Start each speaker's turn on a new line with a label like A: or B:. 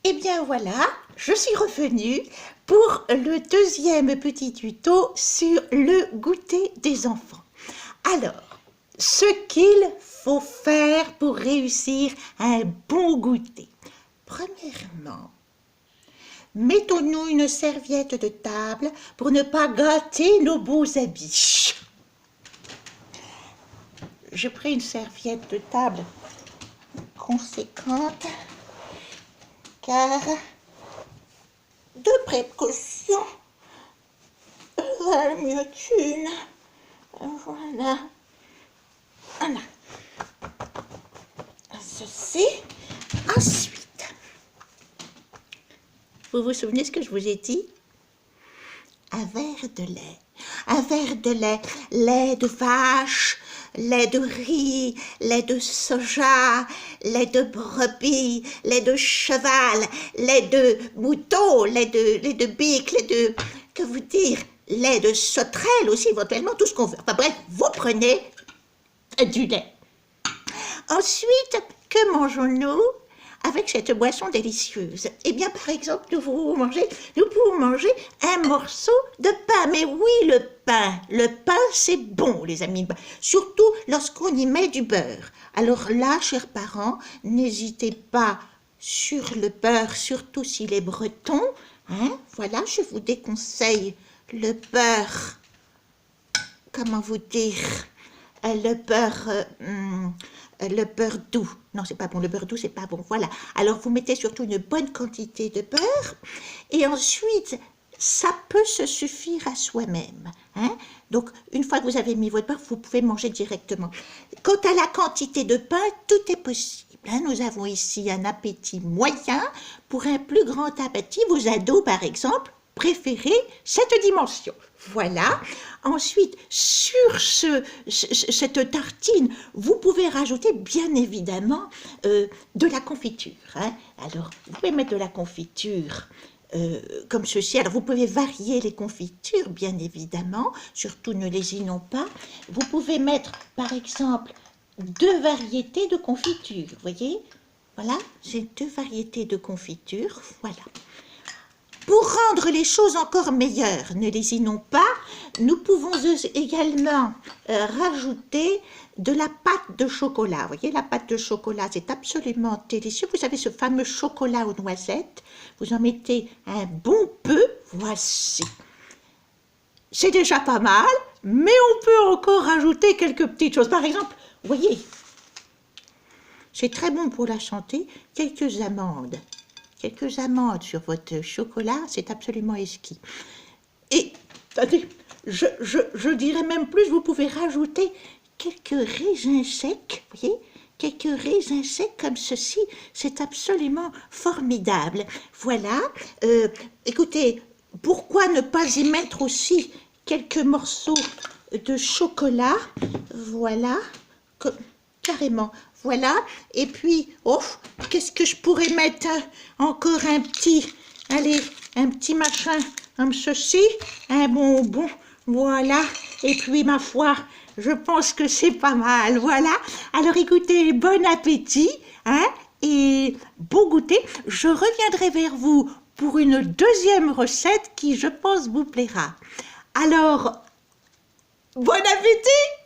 A: Eh bien voilà, je suis revenue pour le deuxième petit tuto sur le goûter des enfants. Alors, ce qu'il faut faire pour réussir un bon goûter. Premièrement, mettons-nous une serviette de table pour ne pas gâter nos beaux habits. Je prends une serviette de table conséquente car de précaution valent mieux qu'une. Voilà. Voilà. Ceci. Ensuite, vous vous souvenez ce que je vous ai dit? Un verre de lait. Un verre de lait. Lait de vache, lait de riz, lait de soja, lait de brebis, lait de cheval, lait de mouton, lait de bique, lait de... que vous dire? Lait de sauterelle aussi, éventuellement, tout ce qu'on veut. Enfin bref, vous prenez du lait. Ensuite, que mangeons-nous avec cette boisson délicieuse? Eh bien, par exemple, nous pouvons manger un morceau de pain. Mais oui, le pain, c'est bon, les amis. Surtout lorsqu'on y met du beurre. Alors là, chers parents, n'hésitez pas sur le beurre, surtout s'il est breton. Hein? Voilà, je vous déconseille le beurre. Comment vous dire? Le beurre doux. Non, c'est pas bon, le beurre doux, c'est pas bon. Voilà. Alors, vous mettez surtout une bonne quantité de beurre. Et ensuite, ça peut se suffire à soi-même. Hein? Donc, une fois que vous avez mis votre beurre, vous pouvez manger directement. Quant à la quantité de pain, tout est possible. Hein? Nous avons ici un appétit moyen. Pour un plus grand appétit, vos ados, par exemple, préférez cette dimension. Voilà. Ensuite, sur cette tartine, vous pouvez rajouter bien évidemment de la confiture. Hein. Alors, vous pouvez mettre de la confiture comme ceci. Alors, vous pouvez varier les confitures, bien évidemment. Surtout, ne lésinons pas. Vous pouvez mettre, par exemple, 2 variétés de confiture. Vous voyez? Voilà, j'ai 2 variétés de confiture. Voilà. Pour rendre les choses encore meilleures, ne lésinons pas, nous pouvons également rajouter de la pâte de chocolat. Vous voyez, la pâte de chocolat, c'est absolument délicieux. Vous avez ce fameux chocolat aux noisettes. Vous en mettez un bon peu. Voici. C'est déjà pas mal, mais on peut encore rajouter quelques petites choses. Par exemple, vous voyez, c'est très bon pour la santé, quelques amandes. Quelques amandes sur votre chocolat, c'est absolument exquis. Et, attendez, je dirais même plus, vous pouvez rajouter quelques raisins secs, vous voyez, quelques raisins secs comme ceci, c'est absolument formidable. Voilà, écoutez, pourquoi ne pas y mettre aussi quelques morceaux de chocolat, voilà, carrément. Voilà, et puis, oh, qu'est-ce que je pourrais mettre? Encore un petit, allez, un petit machin comme ceci, un bonbon, voilà, et puis ma foi, je pense que c'est pas mal, voilà. Alors écoutez, bon appétit, hein, et bon goûter. Je reviendrai vers vous pour une deuxième recette qui, je pense, vous plaira. Alors, bon appétit!